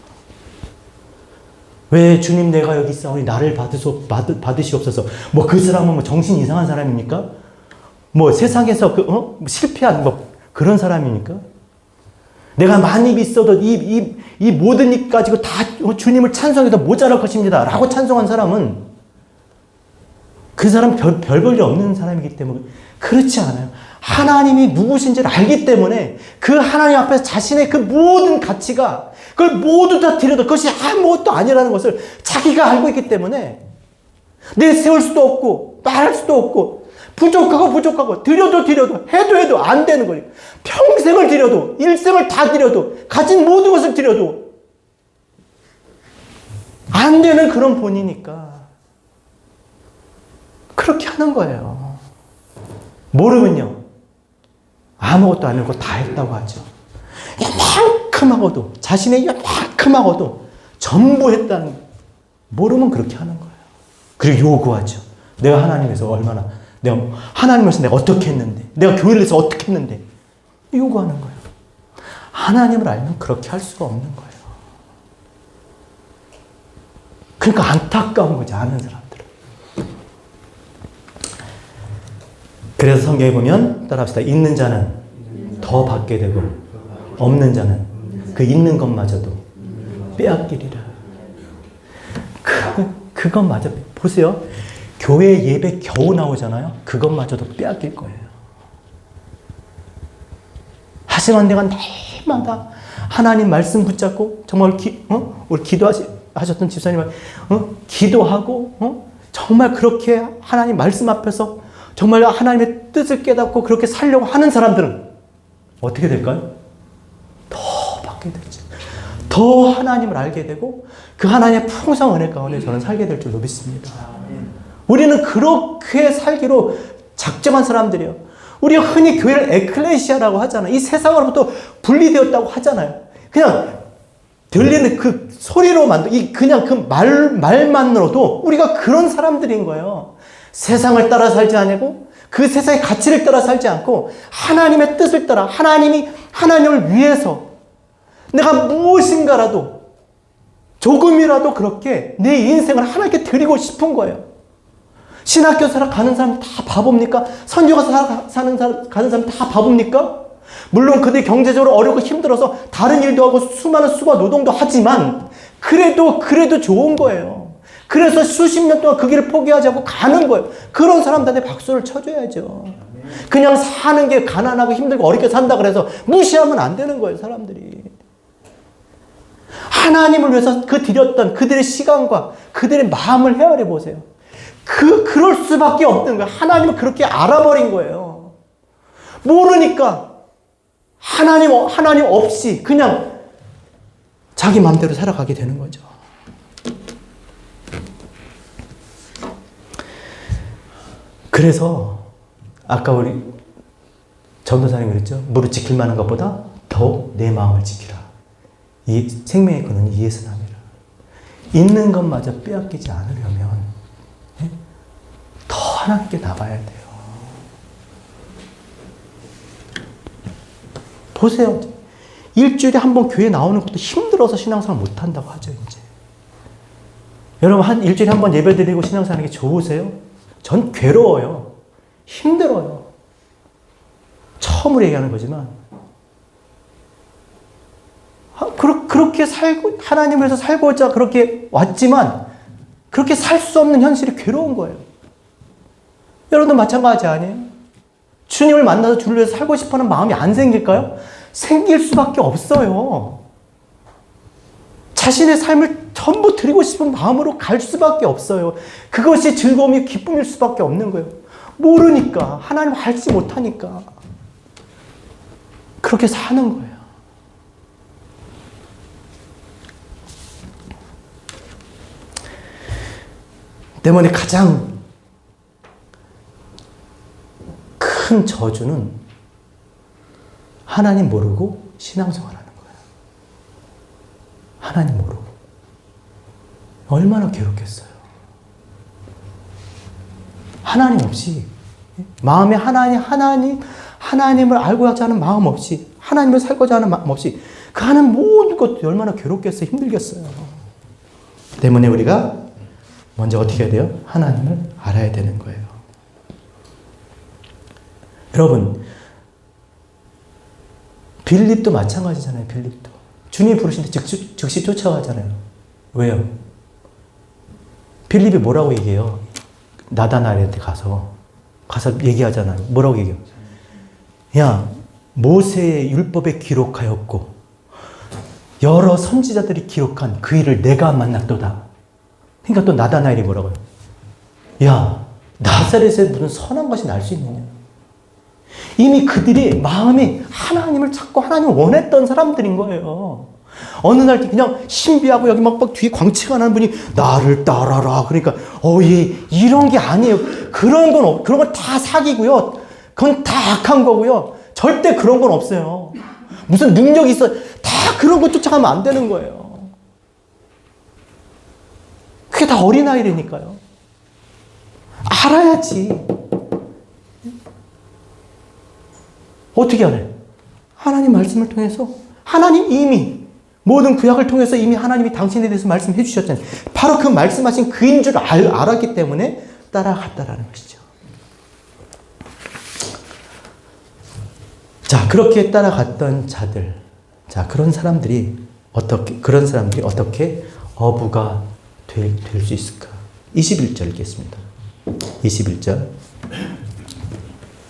왜 주님 내가 여기 있사오니 나를 받으시옵소서. 그 사람은 정신 이상한 사람입니까? 세상에서 실패한 그런 사람입니까? 내가 만입 있어도 이 모든 일 가지고 다 주님을 찬송해도 모자랄 것입니다 라고 찬송한 사람은 그 사람 별 볼 일 없는 사람이기 때문에 그렇지 않아요. 하나님이 누구신지를 알기 때문에 그 하나님 앞에서 자신의 그 모든 가치가 그걸 모두 다 드려도 그것이 아무것도 아니라는 것을 자기가 알고 있기 때문에 내세울 수도 없고 말할 수도 없고 부족하고 드려도 해도 안 되는 거예요. 평생을 드려도 일생을 다 드려도 가진 모든 것을 드려도 안 되는 그런 본이니까 그렇게 하는 거예요. 모르면요 아무것도 안 하고 다 했다고 하죠. 요만큼하고도 자신의 요만큼하고도 전부 했다는 거예요. 모르면 그렇게 하는 거예요. 그리고 요구하죠. 내가 하나님에서 얼마나 내가 하나님에서 내가 어떻게 했는데 내가 교회를 해서 어떻게 했는데 요구하는 거예요. 하나님을 알면 그렇게 할 수가 없는 거예요. 그러니까 안타까운 거지 아는 사람들은. 그래서 성경에 보면 따라합시다. 있는 자는 더 받게 되고 없는 자는 그 있는 것마저도 빼앗기리라. 그것마저 보세요. 교회 예배 겨우 나오잖아요. 그것마저도 빼앗길 거예요. 하지만 내가 날마다 하나님 말씀 붙잡고 정말 우리 기도하셨던 집사님 기도하고 정말 그렇게 하나님 말씀 앞에서 정말 하나님의 뜻을 깨닫고 그렇게 살려고 하는 사람들은 어떻게 될까요? 더 받게 되죠. 더 하나님을 알게 되고 그 하나님의 풍성한 은혜 가운데 저는 살게 될 줄로 믿습니다. 우리는 그렇게 살기로 작정한 사람들이에요. 우리가 흔히 교회를 에클레시아라고 하잖아요. 이 세상으로부터 분리되었다고 하잖아요. 그냥 들리는 그 소리로만, 그냥 그 말만으로도 우리가 그런 사람들인 거예요. 세상을 따라 살지 않고 그 세상의 가치를 따라 살지 않고 하나님의 뜻을 따라 하나님을 위해서 내가 무엇인가라도 조금이라도 그렇게 내 인생을 하나님께 드리고 싶은 거예요. 신학교 가는 사람 다 바보입니까? 선교가 가는 사람 다 바보입니까? 물론 그들이 경제적으로 어렵고 힘들어서 다른 일도 하고 수많은 수고 노동도 하지만 그래도 좋은 거예요. 그래서 수십 년 동안 그 길을 포기하지 않고 가는 거예요. 그런 사람들한테 박수를 쳐줘야죠. 그냥 사는 게 가난하고 힘들고 어렵게 산다 그래서 무시하면 안 되는 거예요, 사람들이. 하나님을 위해서 드렸던 그들의 시간과 그들의 마음을 헤아려 보세요. 그럴 수밖에 없는 거예요. 하나님을 그렇게 알아버린 거예요. 모르니까 하나님 없이 그냥 자기 마음대로 살아가게 되는 거죠. 그래서 아까 우리 전도사님이 그랬죠. 무릇 지킬 만한 것보다 더욱 내 마음을 지키라. 이 생명의 근원이 예수남이라. 있는 것마저 빼앗기지 않으려면 더 하나님께 나가야 돼요. 보세요. 일주일에 한 번 교회 나오는 것도 힘들어서 신앙생활 못한다고 하죠, 이제. 여러분, 일주일에 한 번 예배 드리고 신앙생활 하는 게 좋으세요? 전 괴로워요. 힘들어요. 처음으로 얘기하는 거지만. 그렇게 하나님을 위해서 살고자 그렇게 왔지만, 그렇게 살 수 없는 현실이 괴로운 거예요. 여러분도 마찬가지 아니에요? 주님을 만나서 주를 위해서 살고 싶어하는 마음이 안 생길까요? 생길 수밖에 없어요. 자신의 삶을 전부 드리고 싶은 마음으로 갈 수밖에 없어요. 그것이 즐거움이 기쁨일 수밖에 없는 거예요. 모르니까, 하나님 알지 못하니까 그렇게 사는 거예요. 때문에 가장 큰 저주는 하나님 모르고 신앙생활하는 거예요. 하나님 모르고. 얼마나 괴롭겠어요. 하나님 없이, 마음에 하나님을 알고자 하는 마음 없이, 하나님을 살고자 하는 마음 없이, 그 하는 모든 것도 얼마나 괴롭겠어요. 힘들겠어요. 때문에 우리가 먼저 어떻게 해야 돼요? 하나님을 알아야 되는 거예요. 여러분, 빌립도 마찬가지잖아요. 빌립도. 주님 부르신 데 즉시 쫓아가잖아요. 왜요? 빌립이 뭐라고 얘기해요? 나다나엘한테 가서 얘기하잖아요. 뭐라고 얘기해요? 야, 모세의 율법에 기록하였고 여러 선지자들이 기록한 그 일을 내가 만났도다. 그러니까 또 나다나엘이 뭐라고요? 야, 나사렛에 무슨 선한 것이 날 수 있느냐? 이미 그들이 마음이 하나님을 찾고 하나님을 원했던 사람들인 거예요. 어느 날 그냥 신비하고 여기 막 뒤에 광채가 나는 분이 나를 따라라. 그러니까 얘 이런 게 아니에요. 그런 건 다 사기고요. 그건 다 악한 거고요. 절대 그런 건 없어요. 무슨 능력이 있어. 다 그런 거 쫓아가면 안 되는 거예요. 그게 다 어린아이라니까요. 알아야지. 어떻게 알아요? 하나님 말씀을 통해서 하나님 이미 모든 구약을 통해서 이미 하나님이 당신에 대해서 말씀해 주셨잖아요. 바로 그 말씀하신 그인 줄 알았기 때문에 따라갔다라는 것이죠. 자, 그렇게 따라갔던 자들. 자, 그런 사람들이 어떻게 어부가 될 수 있을까? 21절 읽겠습니다. 21절.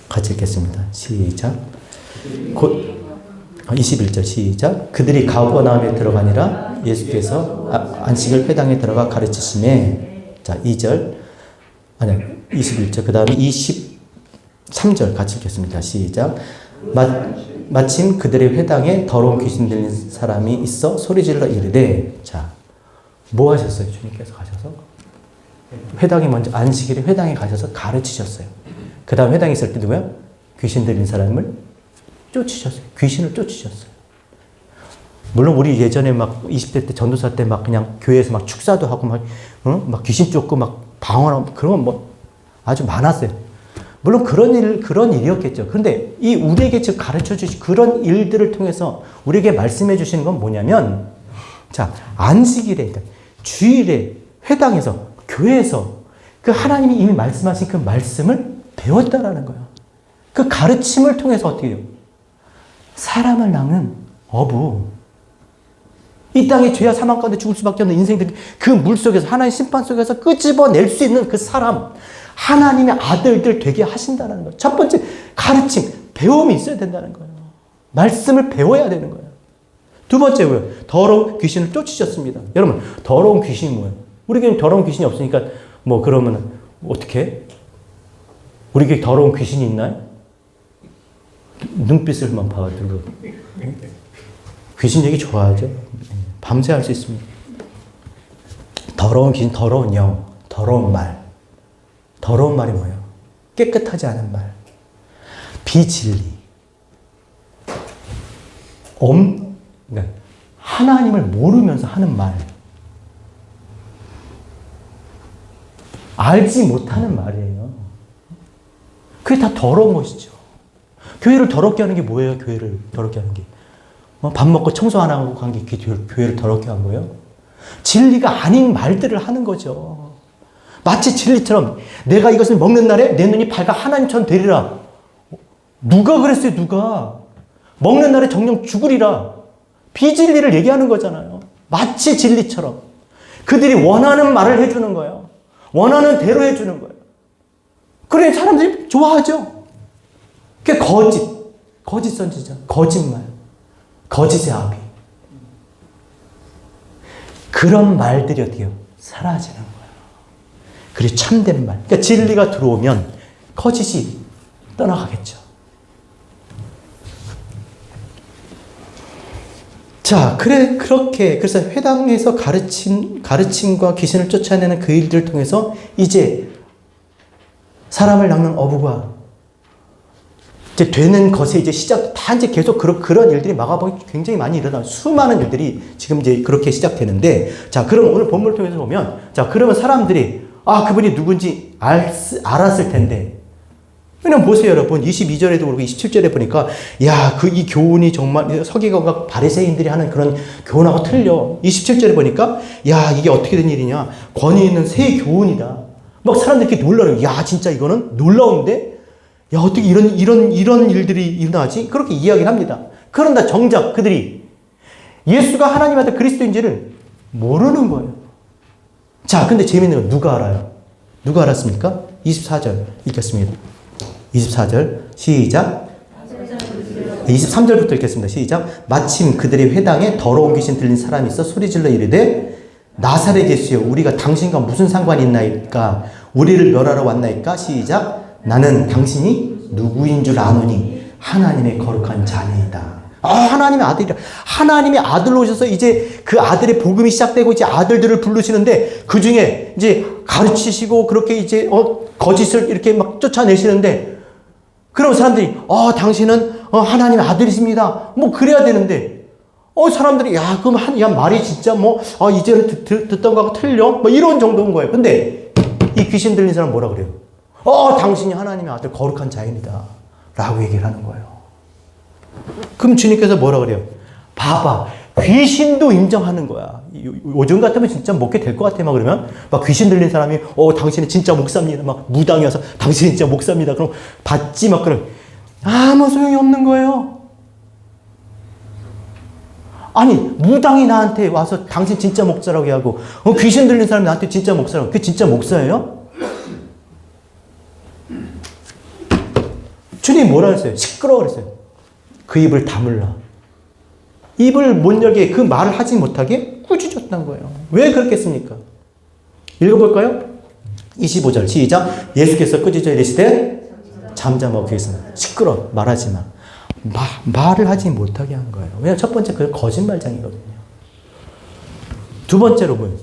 같이 읽겠습니다. 시작. 21절 시작. 그들이 가버나움에 들어가니라 예수께서 안식일 회당에 들어가 가르치심에. 자, 2절. 21절. 그 다음에 23절 같이 읽겠습니다. 시작. 마침 그들의 회당에 더러운 귀신 들린 사람이 있어 소리질러 이르되. 자, 뭐 하셨어요? 주님께서 가셔서 회당에 먼저 안식일에 회당에 가셔서 가르치셨어요. 그 다음 회당에 있을 때 누구야? 귀신 들린 사람을 쫓으셨어요. 귀신을 쫓으셨어요. 물론 우리 예전에 막 20대 때 전도사 때 막 그냥 교회에서 막 축사도 하고 막 귀신 쫓고 막 방언하고 그런 건 뭐 아주 많았어요. 물론 그런 일이었겠죠. 그런데 이 우리에게 지금 가르쳐 주신 그런 일들을 통해서 우리에게 말씀해 주시는 건 뭐냐면, 자, 안식일에, 주일에, 회당에서, 교회에서 그 하나님이 이미 말씀하신 그 말씀을 배웠다라는 거예요. 그 가르침을 통해서 어떻게 해요? 사람을 낚는 어부. 이 땅의 죄와 사망 가운데 죽을 수밖에 없는 인생들, 그 물 속에서, 하나님의 심판 속에서 끄집어낼 수 있는 그 사람, 하나님의 아들들 되게 하신다는 거예요. 첫 번째, 가르침, 배움이 있어야 된다는 거예요. 말씀을 배워야 되는 거예요. 두 번째, 뭐예요? 더러운 귀신을 쫓으셨습니다. 여러분, 더러운 귀신이 뭐예요? 우리 교회는 더러운 귀신이 없으니까, 뭐, 그러면, 어떻게? 우리 교회 더러운 귀신이 있나요? 눈빛을만 봐가지고. 귀신 얘기 좋아하죠? 밤새 할 수 있습니다. 더러운 귀신, 더러운 영, 더러운 말. 더러운 말이 뭐예요? 깨끗하지 않은 말. 비진리. 그러니까 하나님을 모르면서 하는 말. 알지 못하는 말이에요. 그게 다 더러운 것이죠. 교회를 더럽게 하는 게 뭐예요? 교회를 더럽게 하는 게. 밥 먹고 청소 안 하고 간 게 교회를 더럽게 한 거예요? 진리가 아닌 말들을 하는 거죠. 마치 진리처럼 내가 이것을 먹는 날에 내 눈이 밝아 하나님처럼 되리라. 누가 그랬어요? 누가? 먹는 날에 정령 죽으리라. 비진리를 얘기하는 거잖아요. 마치 진리처럼. 그들이 원하는 말을 해주는 거예요. 원하는 대로 해주는 거예요. 그래 사람들이 좋아하죠. 그게 거짓 선지자, 거짓말, 거짓의 아비. 그런 말들이 어떻게 해요? 사라지는 거예요. 그리고 참된 말. 그러니까 진리가 들어오면 거짓이 떠나가겠죠. 자, 그래서 회당에서 가르침과 귀신을 쫓아내는 그 일들을 통해서 이제 사람을 낚는 어부가 이제 되는 것에 이제 다 이제 계속 그런 일들이 마가복음에 굉장히 많이 일어나요. 수많은 일들이 지금 이제 그렇게 시작되는데, 자, 그럼 오늘 본문을 통해서 보면, 자, 그러면 사람들이, 그분이 누군지 알았을 텐데, 왜냐면 보세요, 여러분. 22절에도 그렇고 27절에 보니까, 야, 이 교훈이 정말 서기관과 바리새인들이 하는 그런 교훈하고 틀려. 27절에 보니까, 야, 이게 어떻게 된 일이냐. 권위 있는 새 교훈이다. 막 사람들이 이렇게 놀라요. 야, 진짜 이거는 놀라운데? 야, 어떻게 이런 일들이 일어나지? 그렇게 이야기를 합니다. 그런다 정작 그들이 예수가 하나님의 아들 그리스도인지를 모르는 거예요. 자, 근데 재밌는 건 누가 알아요? 누가 알았습니까? 24절 읽겠습니다. 24절 시작. 23절부터 읽겠습니다. 시작. 마침 그들의 회당에 더러운 귀신 들린 사람이 있어 소리질러 이르되 나사렛 예수여 우리가 당신과 무슨 상관이 있나이까 우리를 멸하러 왔나이까. 시작. 나는 당신이 누구인 줄 아노니 하나님의 거룩한 자녀이다. 하나님의 아들이라. 하나님의 아들로 오셔서 이제 그 아들의 복음이 시작되고 이제 아들들을 부르시는데 그 중에 이제 가르치시고 그렇게 이제 거짓을 이렇게 막 쫓아내시는데 그럼 사람들이 당신은 하나님의 아들이십니다. 뭐 그래야 되는데 사람들이 야 그럼 야 말이 진짜 이제는 듣던 거하고 틀려? 뭐 이런 정도인 거예요. 근데 이 귀신 들린 사람 뭐라 그래요? 당신이 하나님의 아들 거룩한 자입니다. 라고 얘기를 하는 거예요. 그럼 주님께서 뭐라 그래요? 봐봐. 귀신도 인정하는 거야. 요즘 같으면 진짜 먹게 될 것 같아. 막 그러면 막 귀신 들린 사람이 당신은 진짜 목사입니다. 막 무당이 와서 당신은 진짜 목사입니다. 그럼 받지 막 그럼 아무 소용이 없는 거예요. 아니 무당이 나한테 와서 당신 진짜 목사라고 하고 귀신 들린 사람이 나한테 진짜 목사라고. 그게 진짜 목사예요? 주님이 뭐라 했어요? 시끄러워 그랬어요. 그 입을 다물라. 입을 못 열게 그 말을 하지 못하게 꾸짖었다는 거예요. 왜 그렇겠습니까? 읽어볼까요? 25절 시작. 예수께서 꾸짖어 이르시되 잠잠하고 계셨습니다. 시끄러워 말하지 마. 말을 하지 못하게 한 거예요. 왜냐하면 첫 번째 그 거짓말장이거든요. 두 번째로 뭐예요?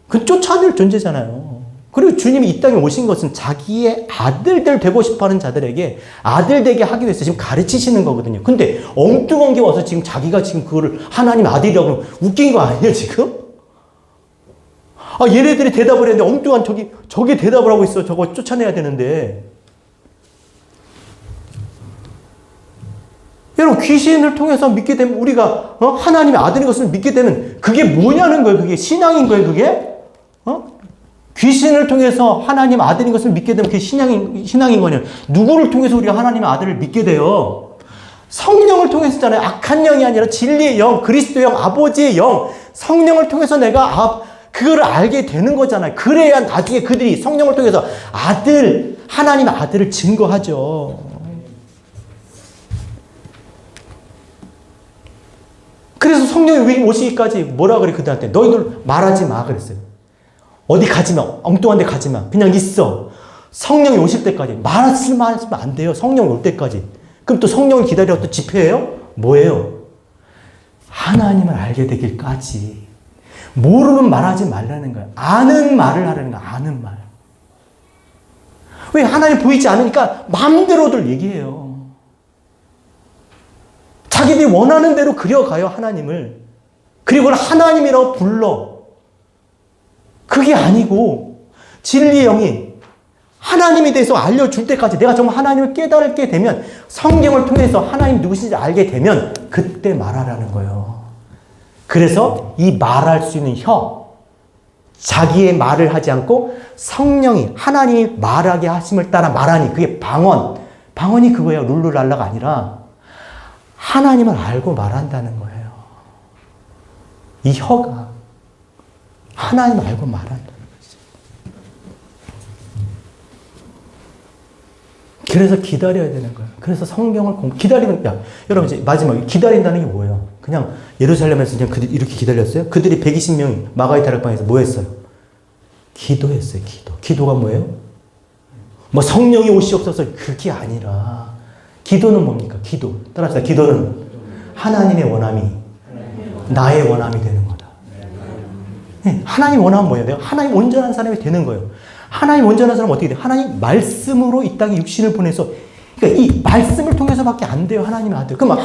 그 쫓아낼 존재잖아요. 그리고 주님이 이 땅에 오신 것은 자기의 아들들 되고 싶어하는 자들에게 아들 되게 하기 위해서 지금 가르치시는 거거든요. 근데 엉뚱한 게 와서 지금 자기가 지금 그거를 하나님 아들이라고 하면 웃긴 거 아니에요 지금? 얘네들이 대답을 했는데 엉뚱한 저기 대답을 하고 있어. 저거 쫓아내야 되는데. 여러분 귀신을 통해서 믿게 되면 우리가 하나님의 아들인 것을 믿게 되면 그게 뭐냐는 거예요. 그게 신앙인 거예요. 그게 귀신을 통해서 하나님 아들인 것을 믿게 되면 그게 신앙인 거냐. 누구를 통해서 우리가 하나님의 아들을 믿게 돼요? 성령을 통해서잖아요. 악한 영이 아니라 진리의 영, 그리스도의 영, 아버지의 영, 성령을 통해서 내가 그거를 알게 되는 거잖아요. 그래야 나중에 그들이 성령을 통해서 하나님의 아들을 증거하죠. 그래서 성령이 오시기까지 뭐라 그래 그들한테? 너희들 말하지 마 그랬어요. 어디 가지 마. 엉뚱한 데 가지 마. 그냥 있어. 성령이 오실 때까지. 말하시면 안 돼요. 성령이 올 때까지. 그럼 또 성령을 기다려 또 집회예요? 뭐예요? 하나님을 알게 되길까지. 모르면 말하지 말라는 거예요. 아는 말을 하라는 거예요. 아는 말. 왜? 하나님 보이지 않으니까 마음대로들 얘기해요. 자기들이 원하는 대로 그려가요. 하나님을. 그리고 하나님이라고 불러. 그게 아니고 진리의 영이 하나님에 대해서 알려줄 때까지 내가 정말 하나님을 깨달게 되면 성경을 통해서 하나님 누구신지 알게 되면 그때 말하라는 거예요. 그래서 이 말할 수 있는 자기의 말을 하지 않고 성령이 하나님이 말하게 하심을 따라 말하니 그게 방언. 방언이 그거예요. 룰루랄라가 아니라 하나님을 알고 말한다는 거예요. 이 혀가 하나님 알고 말한다는 거죠. 그래서 기다려야 되는 거예요. 그래서 성경을 기다리면, 여러분 이제 마지막에 기다린다는 게 뭐예요? 그냥 예루살렘에서 그냥 그들이 이렇게 기다렸어요? 그들이 120명이 마가의 다락방에서 뭐 했어요? 기도했어요, 기도. 기도가 뭐예요? 뭐 성령이 오시옵소서 그게 아니라 기도는 뭡니까? 기도. 따라서 기도는 하나님의 원함이 나의 원함이 되는 거다. 하나님 원하면 뭐예요? 내가 하나님 온전한 사람이 되는 거예요. 하나님 온전한 사람은 어떻게 돼요? 하나님 말씀으로 이 땅에 육신을 보내서 그러니까 이 말씀을 통해서밖에 안 돼요. 하나님의 아들. 그럼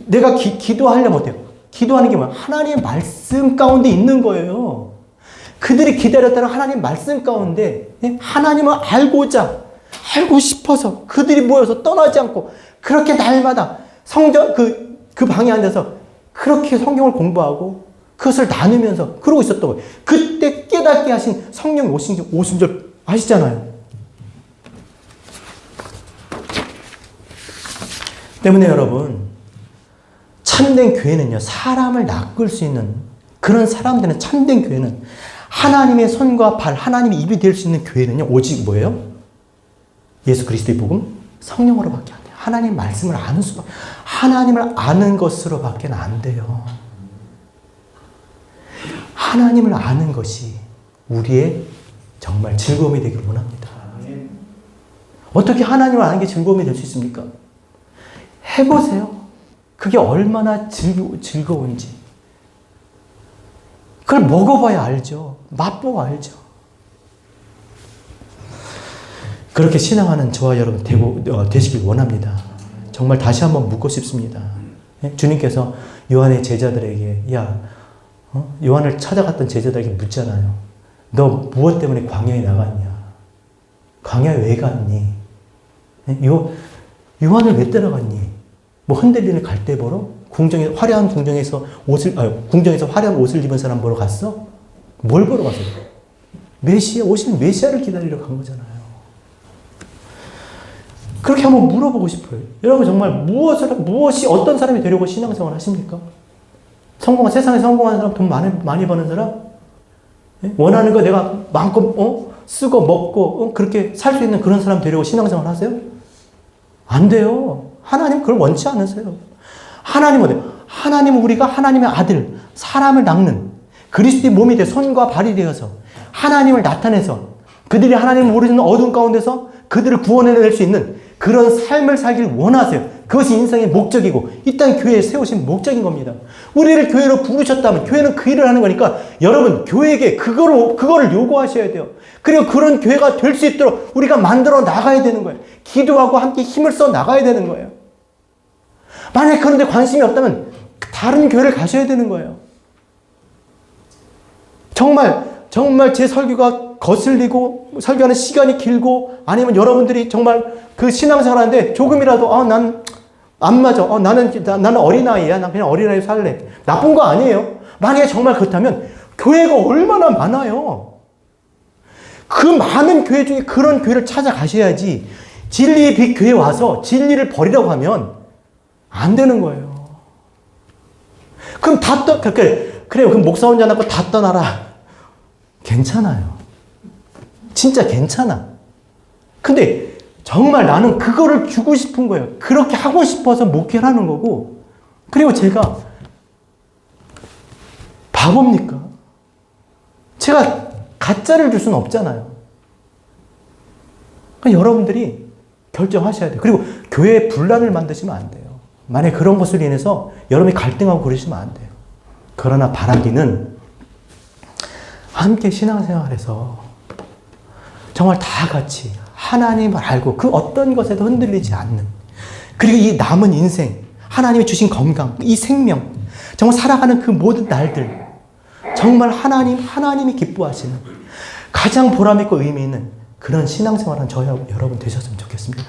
내가 기도하려면 어때요? 기도하는 게 뭐야? 하나님의 말씀 가운데 있는 거예요. 그들이 기다렸다는 하나님의 말씀 가운데 하나님을 알고 싶어서 그들이 모여서 떠나지 않고 그렇게 날마다 성전 그 방에 앉아서 그렇게 성경을 공부하고 그것을 나누면서 그러고 있었던 거예요. 그때 깨닫게 하신 성령 오신 줄 아시잖아요. 때문에 여러분 참된 교회는요 사람을 낚을 수 있는 그런 사람들은 참된 교회는 하나님의 손과 발 하나님의 입이 될 수 있는 교회는요 오직 뭐예요? 예수 그리스도의 복음 성령으로밖에 안 돼요. 하나님 말씀을 아는 수밖에, 하나님을 아는 것으로밖에 안 돼요. 하나님을 아는 것이 우리의 정말 즐거움이 되기를 원합니다. 어떻게 하나님을 아는 게 즐거움이 될 수 있습니까? 해보세요. 그게 얼마나 즐거운지. 그걸 먹어봐야 알죠. 맛보고 알죠. 그렇게 신앙하는 저와 여러분 되시길 원합니다. 정말 다시 한번 묻고 싶습니다. 주님께서 요한의 제자들에게, 요한을 찾아갔던 제자들에게 묻잖아요. 너 무엇 때문에 광야에 나갔냐? 광야에 왜 갔니? 요한을 왜 따라갔니? 뭐 흔들리는 갈대 보러? 화려한 궁정에서 화려한 옷을 입은 사람 보러 갔어? 뭘 보러 갔어요? 오시는 메시아를 기다리러 간 거잖아요. 그렇게 한번 물어보고 싶어요. 여러분 정말 무엇이 어떤 사람이 되려고 신앙생활 하십니까? 세상에 성공하는 사람, 돈 많이 버는 사람? 원하는 거 내가 마음껏 쓰고 먹고 그렇게 살 수 있는 그런 사람 되려고 신앙생활 하세요? 안 돼요. 하나님 그걸 원치 않으세요. 하나님은 우리가 하나님의 아들, 사람을 낚는 그리스도의 몸이 돼 손과 발이 되어서 하나님을 나타내서 그들이 하나님을 모르는 어두운 가운데서 그들을 구원해낼 수 있는 그런 삶을 살길 원하세요. 그것이 인생의 목적이고 이 땅 교회에 세우신 목적인 겁니다. 우리를 교회로 부르셨다면 교회는 그 일을 하는 거니까 여러분 교회에게 그거를 요구하셔야 돼요. 그리고 그런 교회가 될 수 있도록 우리가 만들어 나가야 되는 거예요. 기도하고 함께 힘을 써 나가야 되는 거예요. 만약에 그런데 관심이 없다면 다른 교회를 가셔야 되는 거예요. 정말 제 설교가 거슬리고 설교하는 시간이 길고 아니면 여러분들이 정말 그 신앙생활 하는데 조금이라도 난 안 맞아. 나는 어린아이야. 난 그냥 어린아이 살래. 나쁜 거 아니에요. 만약에 정말 그렇다면 교회가 얼마나 많아요. 그 많은 교회 중에 그런 교회를 찾아가셔야지 진리의 빛 교회에 와서 진리를 버리라고 하면 안 되는 거예요. 그럼 그럼 목사 혼자 낳고 다 떠나라. 괜찮아요. 진짜 괜찮아. 근데 정말 나는 그거를 주고 싶은 거예요. 그렇게 하고 싶어서 목회하는 거고. 그리고 제가 바보입니까? 제가 가짜를 줄 수는 없잖아요. 그러니까 여러분들이 결정하셔야 돼요. 그리고 교회에 분란을 만드시면 안 돼요. 만약에 그런 것으로 인해서 여러분이 갈등하고 그러시면 안 돼요. 그러나 바라기는 함께 신앙생활에서 정말 다 같이 하나님을 알고 그 어떤 것에도 흔들리지 않는, 그리고 이 남은 인생, 하나님이 주신 건강, 이 생명, 정말 살아가는 그 모든 날들, 정말 하나님이 기뻐하시는 가장 보람있고 의미 있는 그런 신앙생활한 저와 여러분 되셨으면 좋겠습니다.